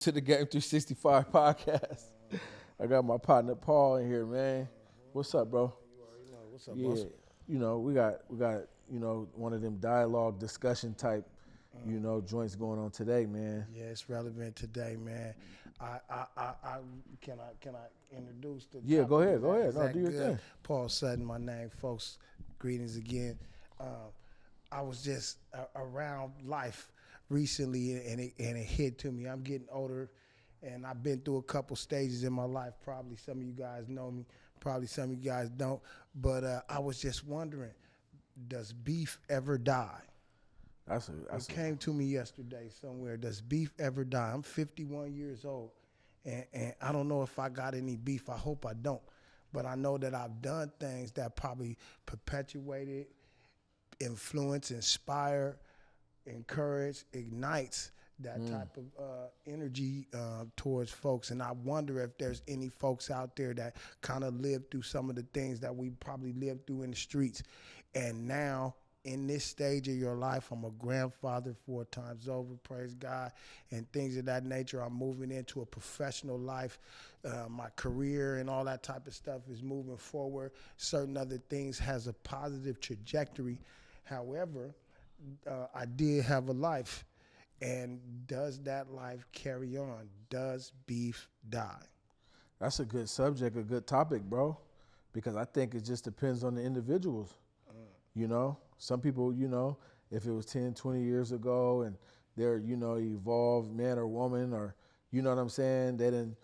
To the Game 365 podcast. I got my partner Paul in here, man. What's up, bro? You already know. What's up, Yeah, boss? we got one of them dialogue discussion type, joints going on today, man. Yeah, it's relevant today, man. I introduce the Yeah, topic? go ahead. Is No, that do your good? thing. Paul Sutton, my name, folks. Greetings again. Um, I was just around life recently, and it hit to me. I'm getting older, and I've been through a couple stages in my life. Probably some of you guys know me. Probably some of you guys don't. But I was just wondering, does beef ever die? It That's a came to me yesterday somewhere. Does beef ever die? I'm 51 years old, and I don't know if I got any beef. I hope I don't. But I know that I've done things that probably perpetuated, influence, inspire, encourage, ignites that type of energy towards folks. And I wonder if there's any folks out there that kind of lived through some of the things that we probably lived through in the streets. And now, in this stage of your life, I'm a grandfather 4 times over, praise God, and things of that nature. I'm moving into a professional life. My career and all that type of stuff is moving forward. Certain other things has a positive trajectory. However, I did have a life. And does that life carry on? Does beef die? that's a good subject, a good topic, bro. Because I think it just depends on the individuals. Some people, if it was 10, 20 years ago and they're, evolved man or woman or, you know what I'm saying, they didn't,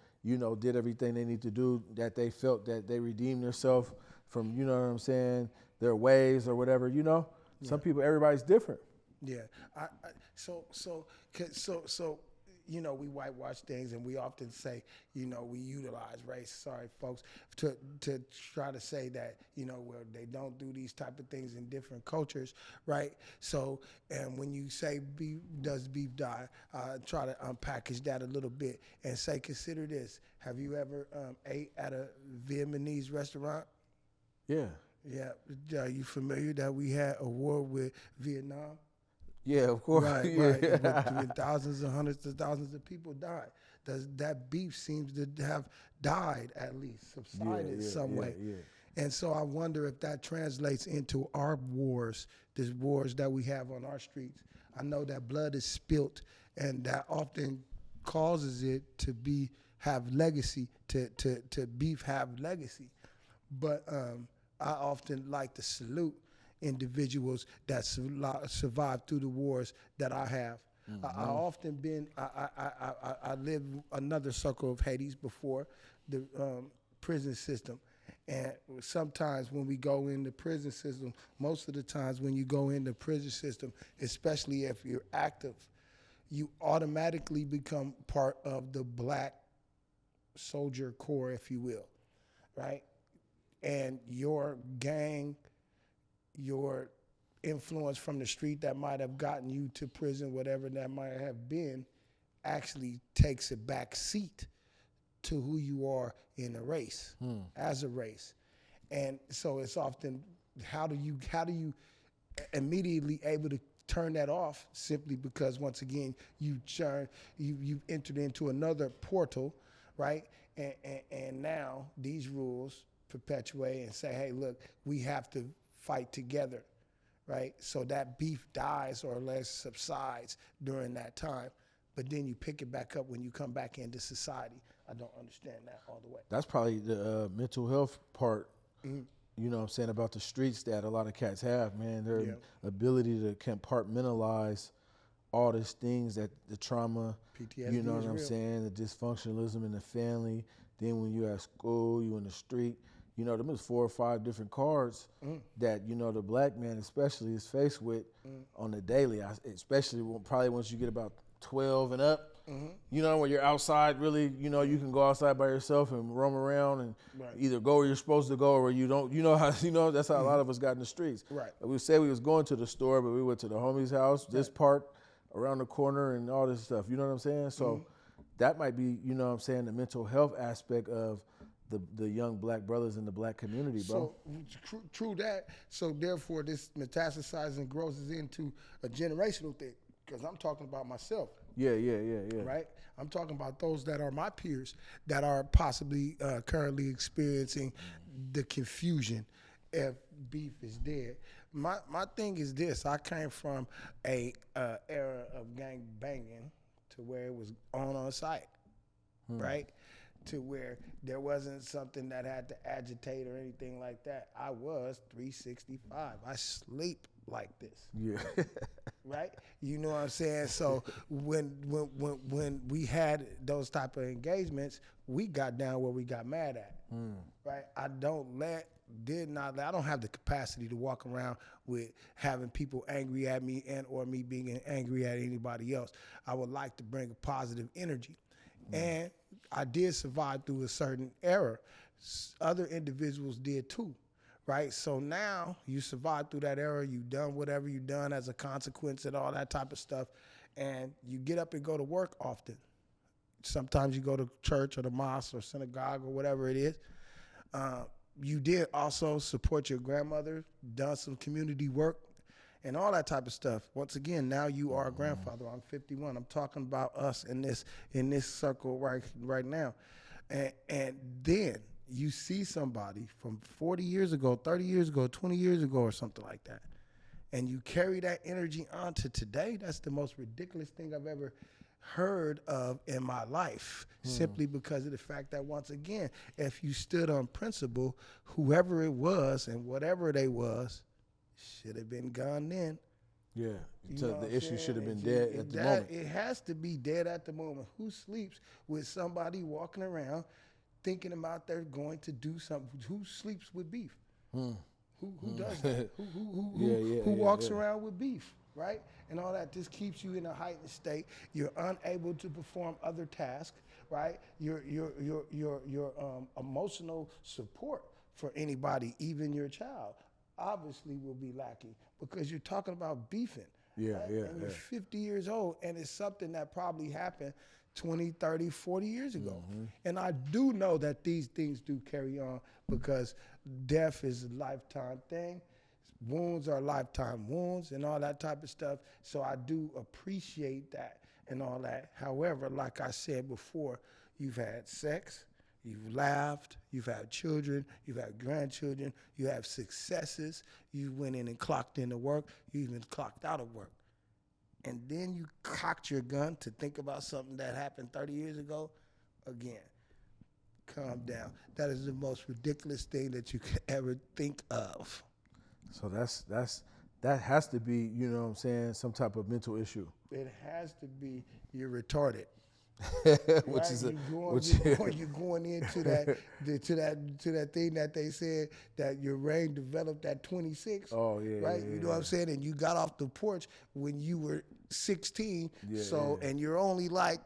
did everything they need to do, that they felt that they redeemed themselves from, you know what I'm saying, their ways or whatever, Some people, everybody's different. Yeah. So, we whitewash things, and we often say, we utilize race. Sorry, folks, to try to say that, well, they don't do these type of things in different cultures, right? So, and when you say beef, does beef die? Try to unpackage that a little bit and say, consider this: have you ever ate at a Vietnamese restaurant? Yeah. Yeah. Are you familiar that we had a war with Vietnam? Yeah, of course. Right, Yeah. right. When thousands and hundreds of thousands of people died. Does that beef seems to have died at least, subsided some way. Yeah. And so I wonder if that translates into our wars, these wars that we have on our streets. I know that blood is spilt, and that often causes it to be have legacy, to beef have legacy. But I often like to salute individuals that survived through the wars that I have. I often been, I lived another circle of Hades before the prison system. And sometimes when we go in the prison system, most of the times when you go in the prison system, especially if you're active, you automatically become part of the black soldier corps, if you will, right? And your gang, your influence from the street that might have gotten you to prison, whatever that might have been, actually takes a back seat to who you are in a race, as a race. And so it's often, how do you immediately able to turn that off, simply because once again you've entered into another portal, right? And now these rules perpetuate and say, hey, look, we have to fight together, right? So that beef dies or less subsides during that time, but then you pick it back up when you come back into society. I don't understand that all the way. That's probably the mental health part, you know what I'm saying, about the streets that a lot of cats have, man. Their ability to compartmentalize all these things, that the trauma, PTSD you know what is I'm real. saying, the dysfunctionalism in the family. Then when you at school, you in the street, there was 4 or 5 different cards that, the black man especially is faced with on the daily, especially probably once you get about 12 and up. When you're outside, really, you can go outside by yourself and roam around and either go where you're supposed to go or where you don't. That's how a lot of us got in the streets. Right. We said we was going to the store, but we went to the homie's house, this part around the corner and all this stuff. You know what I'm saying? So that might be, the mental health aspect of the young black brothers in the black community, bro. So true that. So therefore, this metastasizes and grows into a generational thing. Because I'm talking about myself. Yeah. Right? I'm talking about those that are my peers that are possibly currently experiencing the confusion if beef is dead. My thing is this: I came from a era of gang banging to where it was on site, right? To where there wasn't something that had to agitate or anything like that. I was 365. I sleep like this. Yeah. Right? You know what I'm saying? So when we had those type of engagements, we got down where we got mad at. Right? I don't have the capacity to walk around with having people angry at me and or me being angry at anybody else. I would like to bring a positive energy. And I did survive through a certain era. Other individuals did too. Right? So now you survived through that era, you done whatever you done as a consequence and all that type of stuff, and you get up and go to work often. Sometimes you go to church or the mosque or synagogue or whatever it is. You did also support your grandmother, done some community work and all that type of stuff. Once again, now you are a grandfather. I'm 51. I'm talking about us in this circle right now. And then you see somebody from 40 years ago, 30 years ago, 20 years ago or something like that, and you carry that energy on to today. That's the most ridiculous thing I've ever heard of in my life, simply because of the fact that, once again, if you stood on principle, whoever it was and whatever they was should have been gone then. Yeah. You So know the what issue I'm should have saying? been dead at the moment. It has to be dead at the moment. Who sleeps with somebody walking around thinking about they're going to do something? Who sleeps with beef? Who does that? Who walks around with beef, right? And all that just keeps you in a heightened state. You're unable to perform other tasks, right? Your emotional support for anybody, even your child, obviously will be lacking because you're talking about beefing. Yeah, right? yeah, And you're yeah. 50 years old, and it's something that probably happened 20, 30, 40 years ago. And I do know that these things do carry on because death is a lifetime thing. Wounds are lifetime wounds and all that type of stuff. So I do appreciate that and all that. However, like I said before, you've had sex, you've laughed, you've had children, you've had grandchildren, you have successes, you went in and clocked into work, you even clocked out of work. And then you cocked your gun to think about something that happened 30 years ago. Again, calm down. That is the most ridiculous thing that you could ever think of. So that has to be, you know what I'm saying, some type of mental issue. It has to be you're retarded. Which right? is You're going into that thing that they said that your brain developed at 26. Oh yeah. Right? Yeah, you know what I'm saying? And you got off the porch when you were 16. Yeah, and you're only like,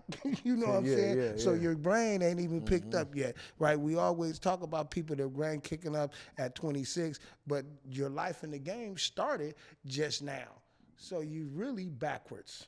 you know what I'm saying? Yeah, so your brain ain't even picked up yet. Right? We always talk about people, their brain kicking up at 26, but your life in the game started just now. So you really backwards,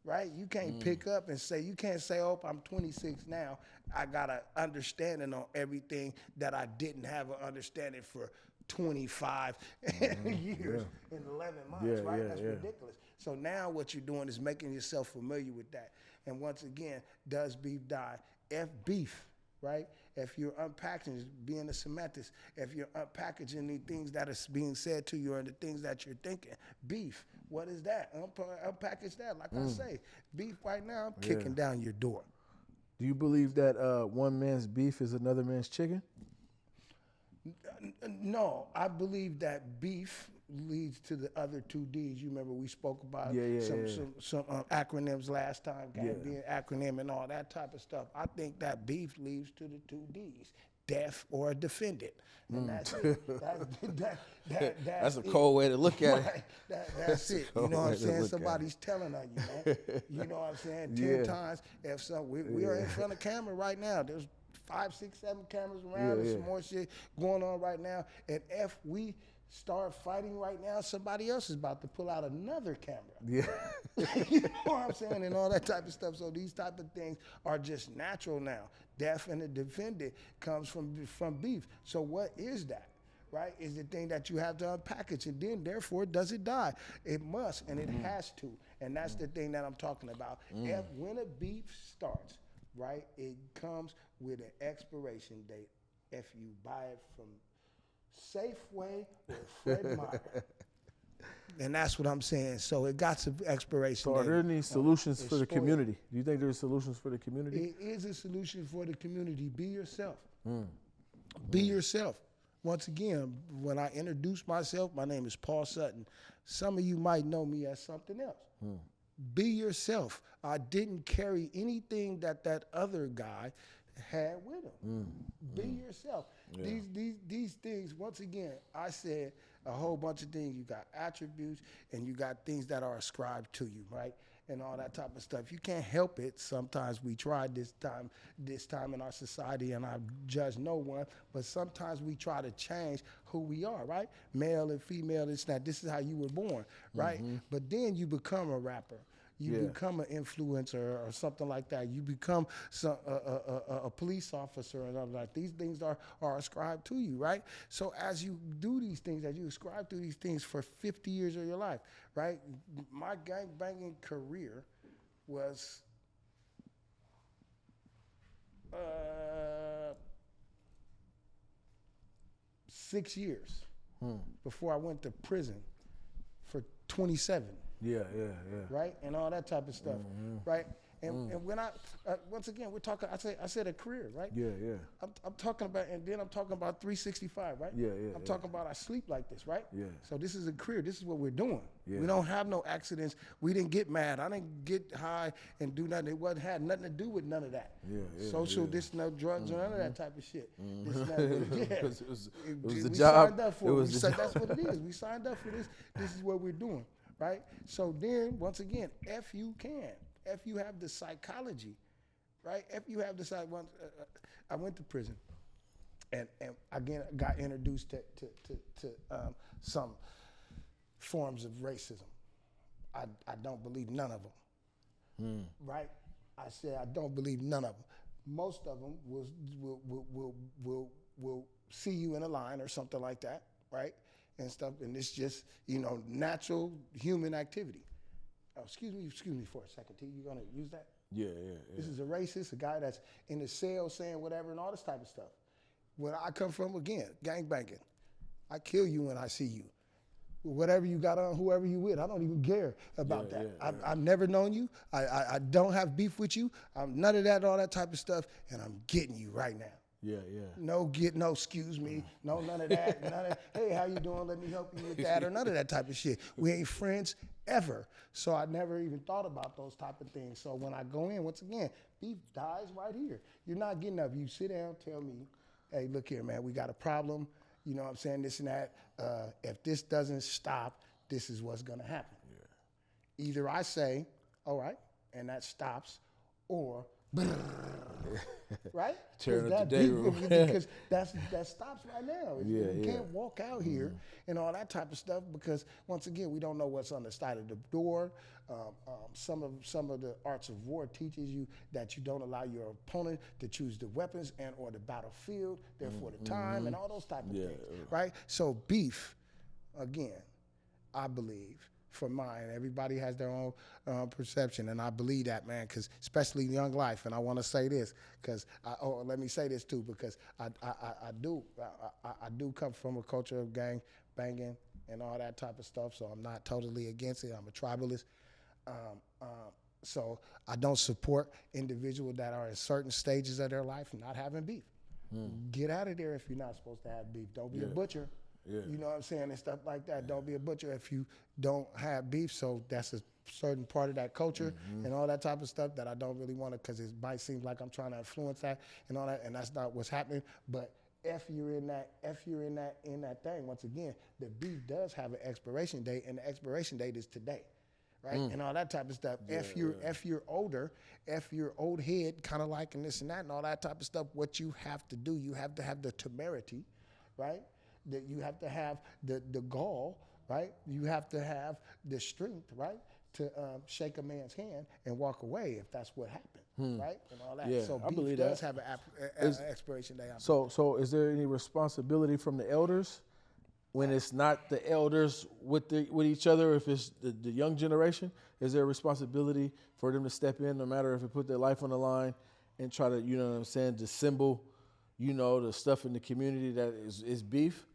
right? You can't pick up and say, you can't say, oh, I'm 26 now. I got an understanding on everything that I didn't have an understanding for 25 years in 11 months, right? That's ridiculous. So now what you're doing is making yourself familiar with that. And once again, does beef die? F beef, right? If you're unpackaging, being a semantics, if you're unpackaging the things that are being said to you and the things that you're thinking, beef, what is that? Unpackage that. Like I say, beef right now, I'm kicking down your door. Do you believe that one man's beef is another man's chicken? No, I believe that beef leads to the other two D's. You remember we spoke about some acronyms last time, being acronym and all that type of stuff. I think that beef leads to the two D's, death or defendant. And that's it. That's a cold way to look at it. That's it. You know what I'm saying? Somebody's telling on you, man. You know what I'm saying? 10 times. If we are in front of camera right now. There's 5, 6, 7 cameras around. There's some more shit going on right now. And if we start fighting right now, somebody else is about to pull out another camera. Yeah. You know what I'm saying? And all that type of stuff. So these type of things are just natural now. Death and the defendant comes from beef. So what is that? Right? Is the thing that you have to unpackage, and then therefore does it die? It must, and it has to. And that's the thing that I'm talking about. When a beef starts, right, it comes with an expiration date. If you buy it from Safeway or Fred Meyer. And that's what I'm saying. So it got some expiration So are date. there any solutions for the spoiled. community? Do you think there's solutions for the community? It is a solution for the community. Be yourself. Be yourself. Once again, when I introduce myself, my name is Paul Sutton. Some of you might know me as something else. Be yourself. I didn't carry anything that other guy had with him. Be yourself. Yeah. These things, once again, I said a whole bunch of things. You got attributes and you got things that are ascribed to you, right? And all that type of stuff. You can't help it. Sometimes we try this time in our society, and I judge no one, but sometimes we try to change who we are, right? Male and female, this is how you were born, right? But then you become a rapper. You become an influencer or something like that. You become a police officer and all that. These things are ascribed to you, right? So as you do these things, as you ascribe to these things for 50 years of your life, right? My gangbanging career was 6 years before I went to prison for 27. Yeah. Right, and all that type of stuff, right? And when I once again we're talking, I said a career, right? Yeah. I'm talking about, and then I'm talking about 365, right? Yeah. I'm talking about I sleep like this, right? Yeah. So this is a career. This is what we're doing. Yeah. We don't have no accidents. We didn't get mad. I didn't get high and do nothing. It had nothing to do with none of that. Social, this no drugs or none of that type of shit. This, it was the we job. Signed up for it. That's what it is. We signed up for this. This is what we're doing. Right? So then, once again, if you have the psychology, right? If you have the psychology, I went to prison, and again got introduced to some forms of racism. I don't believe none of them. Right? I said I don't believe none of them. Most of them will see you in a line or something like that, right? And stuff, and it's just, natural human activity. Oh, excuse me for a second, T. You gonna use that? Yeah. This is a racist, a guy that's in the cell saying whatever and all this type of stuff. Where I come from, again, gangbanging. I kill you when I see you. Whatever you got on, whoever you with, I don't even care about that. I've never known you. I don't have beef with you. I'm none of that, all that type of stuff, and I'm getting you right now. Yeah. No excuse me, no, none of that. Hey, how you doing? Let me help you with that, or none of that type of shit. We ain't friends ever. So I never even thought about those type of things. So when I go in, once again, beef dies right here. You're not getting up. You sit down, tell me, hey, look here, man, we got a problem. You know what I'm saying, this and that. If this doesn't stop, this is what's gonna happen. Yeah. Either I say, all right, and that stops, or right? Tearing up the day room. Because that stops right now. You can't walk out here and all that type of stuff because, once again, we don't know what's on the side of the door. Some of the arts of war teaches you that you don't allow your opponent to choose the weapons and or the battlefield, therefore the time and all those type of things, right? So beef, again, I believe, for mine. Everybody has their own perception, and I believe that, man, because especially Young Life, and I want to say this, because, let me say this too, because I do come from a culture of gang banging and all that type of stuff, so I'm not totally against it. I'm a tribalist. So I don't support individuals that are in certain stages of their life not having beef. Get out of there if you're not supposed to have beef. Don't be a butcher. Yeah. You know what I'm saying, and stuff like that. Don't be a butcher if you don't have beef. So that's a certain part of that culture and all that type of stuff that I don't really want to, because it might seem like I'm trying to influence that and all that, and that's not what's happening. But if you're in that thing, once again, the beef does have an expiration date, and the expiration date is today, right? And all that type of stuff. Yeah, if you're older, if you're old head, kind of like and this and that and all that type of stuff, what you have to do, you have to have the temerity, right? That you have to have the gall, right? You have to have the strength, right, to shake a man's hand and walk away if that's what happened, right, and all that. Yeah, so I beef believe does that. have an expiration date. So is there any responsibility from the elders when it's not the elders with each other, if it's the young generation, is there a responsibility for them to step in, no matter if it put their life on the line, and try to, you know what I'm saying, dissemble, you know, the stuff in the community that is beef?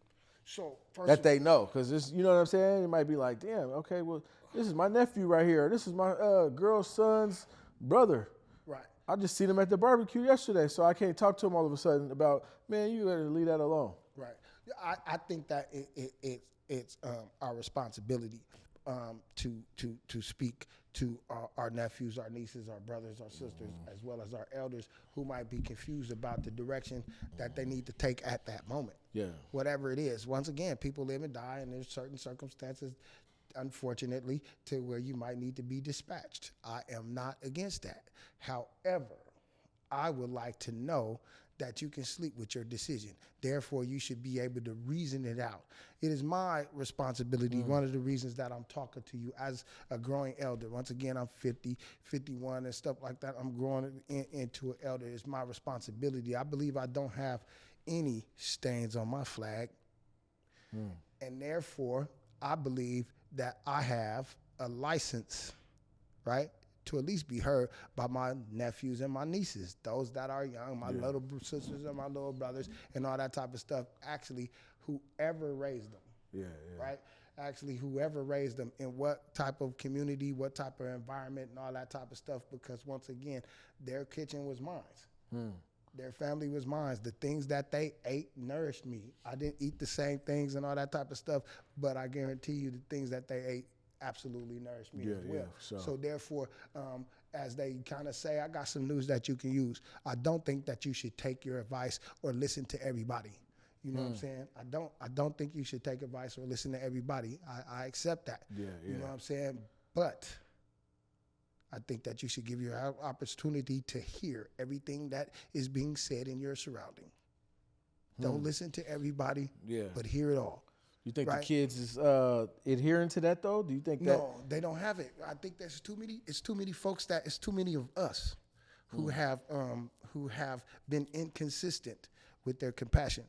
So first That they know, because it's, you know what I'm saying? It might be like, damn, okay, well, this is my nephew right here. This is my girl's son's brother. right. I just seen him at the barbecue yesterday, so I can't talk to him all of a sudden about, man, you better leave that alone. Right. I think that it's our responsibility to speak to our nephews, our nieces, our brothers, our sisters, as well as our elders who might be confused about the direction that they need to take at that moment. Yeah. Whatever it is. Once again, people live and die, and there's certain circumstances, unfortunately, to where you might need to be dispatched. I am not against that. However, I would like to know that you can sleep with your decision. Therefore, you should be able to reason it out. It is my responsibility, one of the reasons that I'm talking to you as a growing elder. Once again, I'm 50, 51 and stuff like that. I'm growing into an elder. It's my responsibility. I believe I don't have any stains on my flag. And therefore, I believe that I have a license, right, to at least be heard by my nephews and my nieces, those that are young, my little sisters and my little brothers, and all that type of stuff. Actually, whoever raised them, right? Actually, whoever raised them, in what type of community, what type of environment, and all that type of stuff. Because once again, their kitchen was mine. Their family was mine. The things that they ate nourished me. I didn't eat the same things and all that type of stuff, but I guarantee you the things that they ate absolutely nourished me as well. So therefore, as they kind of say, I got some news that you can use. I don't think that you should take your advice or listen to everybody. You know what I'm saying? I don't think you should take advice or listen to everybody. I accept that. You know what I'm saying? But I think that you should give your opportunity to hear everything that is being said in your surrounding. Don't listen to everybody, but hear it all. You think right? the kids is adhering to that though? Do you think that? No, they don't have it. I think there's too many. It's too many folks that it's too many of us who have been inconsistent with their compassion.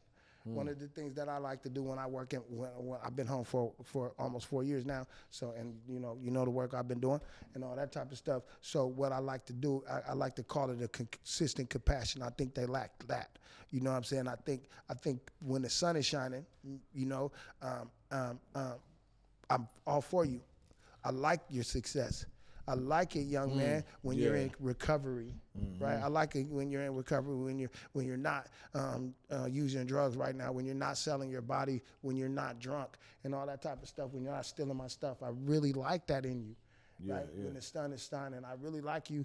One of the things that I like to do when I work when I've been home for almost 4 years now. So, and you know the work I've been doing and all that type of stuff. So what I like to do, I like to call it a consistent compassion. I think they lack that. You know what I'm saying? I think when the sun is shining, I'm all for you. I like your success. I like it, young man, when you're in recovery, right? I like it when you're in recovery, when you're not using drugs right now, when you're not selling your body, when you're not drunk, and all that type of stuff. When you're not stealing my stuff, I really like that in you. Right? When the sun is shining, I really like you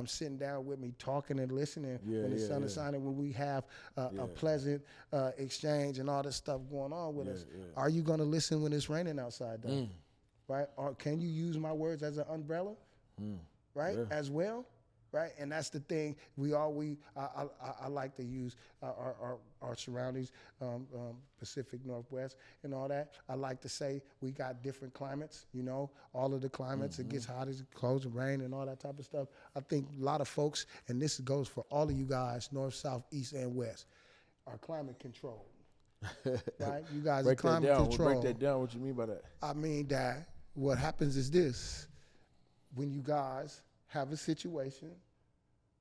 sitting down with me, talking and listening. When the sun is shining, when we have a pleasant exchange and all this stuff going on with us. Are you going to listen when it's raining outside, though? Right? Or can you use my words as an umbrella? Right? As well? Right? And that's the thing. I like to use our surroundings, Pacific Northwest and all that. I like to say we got different climates, all of the climates. It gets hot, it cold, and rain and all that type of stuff. I think a lot of folks, and this goes for all of you guys, north, south, east, and west, are climate controlled. Right? You guys are climate controlled. Break that down. What you mean by that? I mean that what happens is this. When you guys have a situation,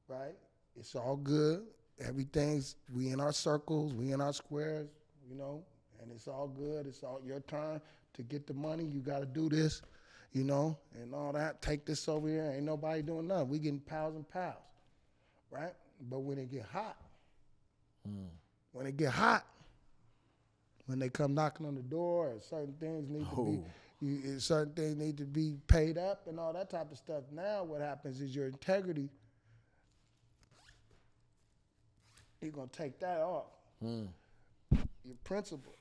right? It's all good. We in our circles, we in our squares, and it's all good. It's all your turn to get the money. You got to do this, and all that. Take this over here. Ain't nobody doing nothing. We getting pals and pals, right? But when it get hot, when they come knocking on the door, and certain things need to be. Certain things need to be paid up and all that type of stuff. Now what happens is your integrity, you're going to take that off. Your principle,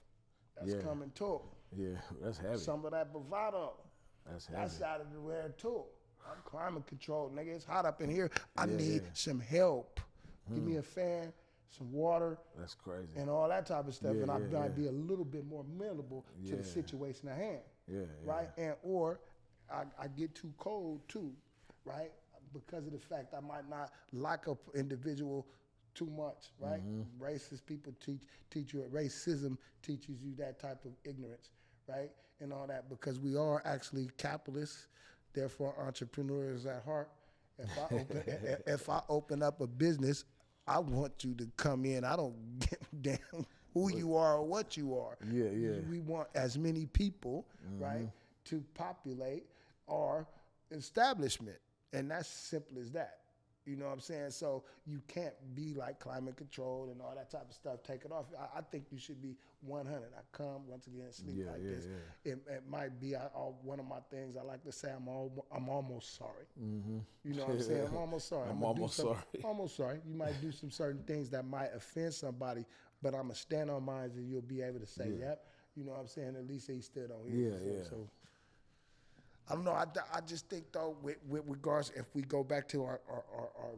that's coming too. Yeah, that's heavy. Some of that bravado, that's out of the rare too. I'm climate control, nigga. It's hot up in here. I need some help. Give me a fan, some water. That's crazy. And all that type of stuff. And I might be a little bit more amenable to the situation at hand. Right? And or I get too cold too, right? Because of the fact I might not like an individual too much, right? Racist people teach you, racism teaches you that type of ignorance, right? And all that, because we are actually capitalists, therefore entrepreneurs at heart. If I open up a business, I want you to come in. I don't give a damn who you are or what you are. Yeah, yeah. We want as many people, right, to populate our establishment. And that's simple as that. You know what I'm saying? So you can't be like climate control and all that type of stuff. Take it off. I think you should be 100. I come once again, sleep this. Yeah. It might be one of my things. I like to say I'm almost sorry. You know what I'm saying? I'm almost sorry. I'm almost sorry. Almost sorry. You might do some certain things that might offend somebody, but I'm gonna stand on mine and you'll be able to say, yep. You know what I'm saying? At least he stood on his. Yeah. So I don't know. I just think though, with regards, if we go back to our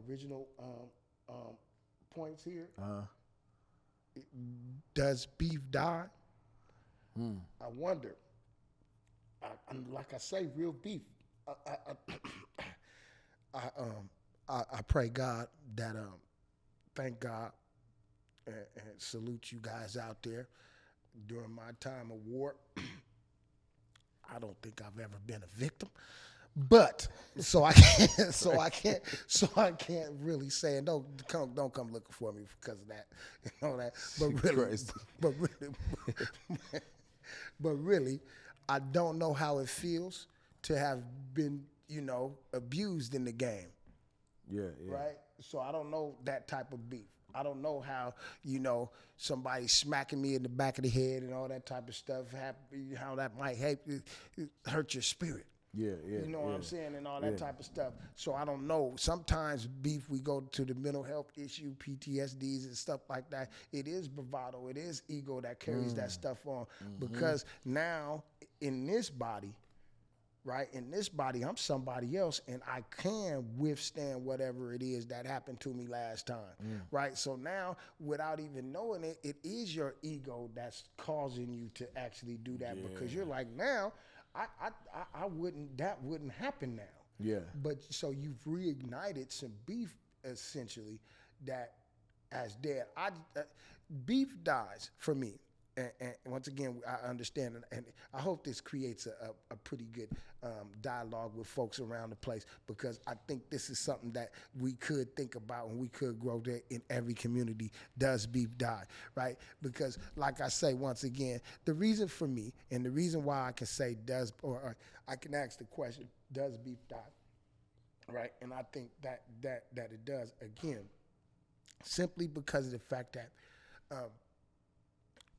original points here, does beef die? I wonder. Like I say, real beef. I pray God that thank God and salute you guys out there during my time of war. I don't think I've ever been a victim, but so I can't really say, and don't come looking for me because of that, you know that. But really, I don't know how it feels to have been, abused in the game. Yeah. Right. So I don't know that type of beef. I don't know how, somebody smacking me in the back of the head and all that type of stuff, how that might hurt your spirit. Yeah. You know what I'm saying? And all that type of stuff. So I don't know. Sometimes beef, we go to the mental health issue, PTSDs and stuff like that. It is bravado. It is ego that carries that stuff on. Because now in this body, right? In this body, I'm somebody else, and I can withstand whatever it is that happened to me last time, right? So now, without even knowing it, it is your ego that's causing you to actually do that because you're like, now, that wouldn't happen now. Yeah. But so you've reignited some beef, essentially, that as dead. Beef dies for me. And once again, I understand, and I hope this creates a pretty good dialogue with folks around the place, because I think this is something that we could think about and we could grow there in every community. Does beef die, right? Because like I say, once again, the reason for me and the reason why I can say or I can ask the question, does beef die, right? And I think that it does, again, simply because of the fact that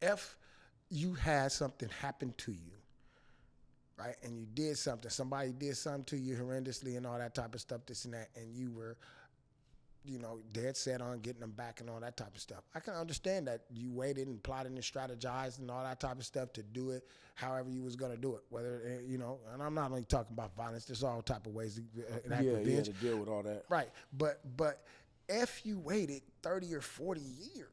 if you had something happen to you, right, and you did something, somebody did something to you horrendously and all that type of stuff, this and that, and you were, dead set on getting them back and all that type of stuff, I can understand that you waited and plotted and strategized and all that type of stuff to do it however you was going to do it, whether, and I'm not only talking about violence, there's all type of ways to enact revenge. To deal with all that. Right, but if you waited 30 or 40 years,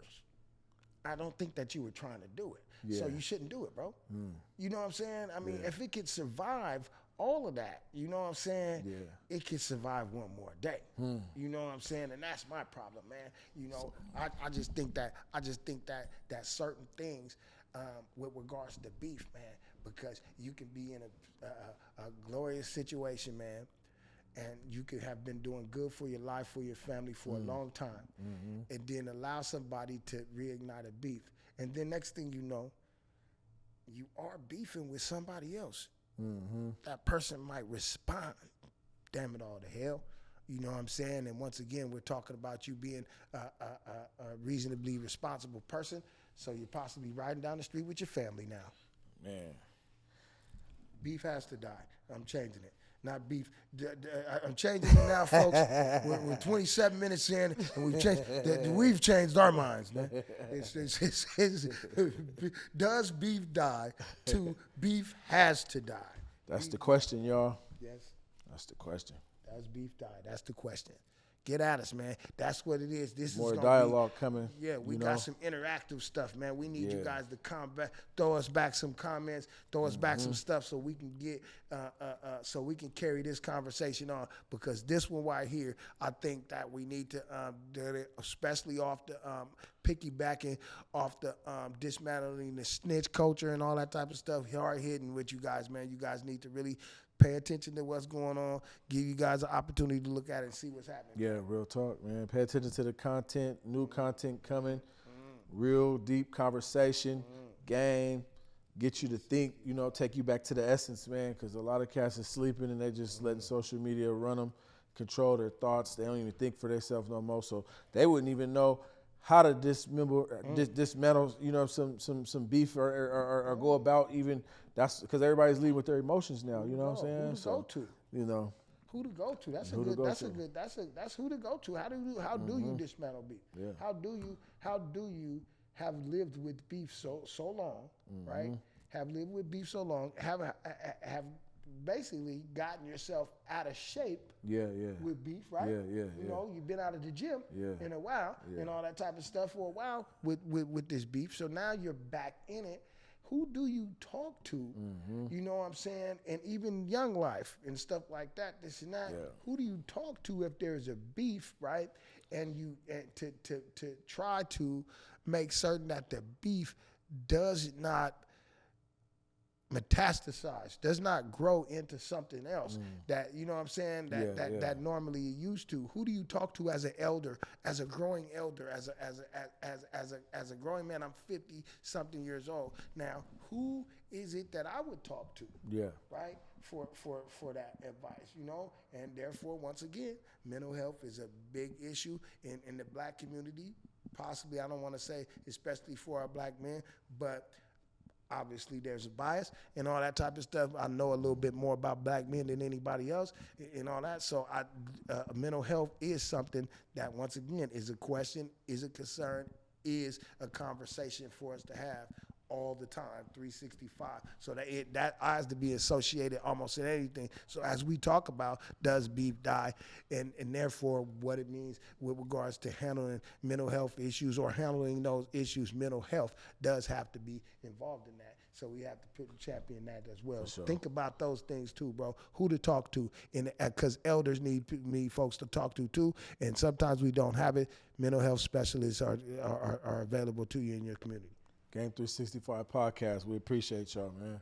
I don't think that you were trying to do it. Yeah. So you shouldn't do it, bro. You know what I'm saying? I mean, if it could survive all of that, you know what I'm saying? Yeah. It could survive one more day. You know what I'm saying? And that's my problem, man. I just think that certain things with regards to beef, man, because you can be in a glorious situation, man, and you could have been doing good for your life, for your family for a long time, and then allow somebody to reignite a beef. And then next thing you know, you are beefing with somebody else. That person might respond, damn it all to hell. You know what I'm saying? And once again, we're talking about you being a reasonably responsible person, so you're possibly riding down the street with your family now. Man. Beef has to die. I'm changing it. Not beef. I'm changing it now, folks. We're 27 minutes in, and we've changed our minds, man. Does beef die? To beef has to die. That's the question, y'all. Yes. That's the question. Does beef die? That's the question. get at us, man. That's what it is. This More is gonna dialogue coming. Yeah, we got some interactive stuff, man. We need you guys to come back, throw us back some comments, throw us back some stuff so we can get, so we can carry this conversation on. Because this one right here, I think that we need to do it, especially off the piggybacking off the dismantling the snitch culture and all that type of stuff. Hard hitting with you guys, man. You guys need to really pay attention to what's going on, give you guys an opportunity to look at it and see what's happening. Yeah, real talk, man. Pay attention to the content, new content coming, real deep conversation, game, get you to think, take you back to the essence, man, because a lot of cats are sleeping and they just letting social media run them, control their thoughts. They don't even think for themselves no more, so they wouldn't even know how to dismantle, some beef or go about even. That's because everybody's leading with their emotions now. You know what I'm saying? Who to go to? Who to go to? That's who to go to. How do you dismantle beef? Yeah. How do you have lived with beef so long, right? Have lived with beef so long, have basically gotten yourself out of shape with beef, right? You've been out of the gym in a while and all that type of stuff for a while with this beef. So now you're back in it. Who do you talk to? You know what I'm saying? And even Young Life and stuff like that, this and that. Who do you talk to if there's a beef, right? And to try to make certain that the beef does not metastasize, does not grow into something else that, you know what I'm saying, that normally you used to. Who do you talk to as an elder, as a growing elder, as a growing man? I'm 50 something years old now. Who is it that I would talk to? Right, for that advice, and therefore, once again, mental health is a big issue in the black community. Possibly, I don't want to say especially for our black men, but obviously there's a bias and all that type of stuff. I know a little bit more about black men than anybody else and all that. So mental health is something that, once again, is a question, is a concern, is a conversation for us to have all the time, 365. So that has to be associated almost in anything. So as we talk about, does beef die, and therefore what it means with regards to handling mental health issues or handling those issues, mental health does have to be involved in that. So we have to put the champion in that as well. Sure. Think about those things too, bro. Who to talk to, and because elders need folks to talk to too, and sometimes we don't have it. Mental health specialists are available to you in your community. G.A.M.E 365 podcast. We appreciate y'all, man.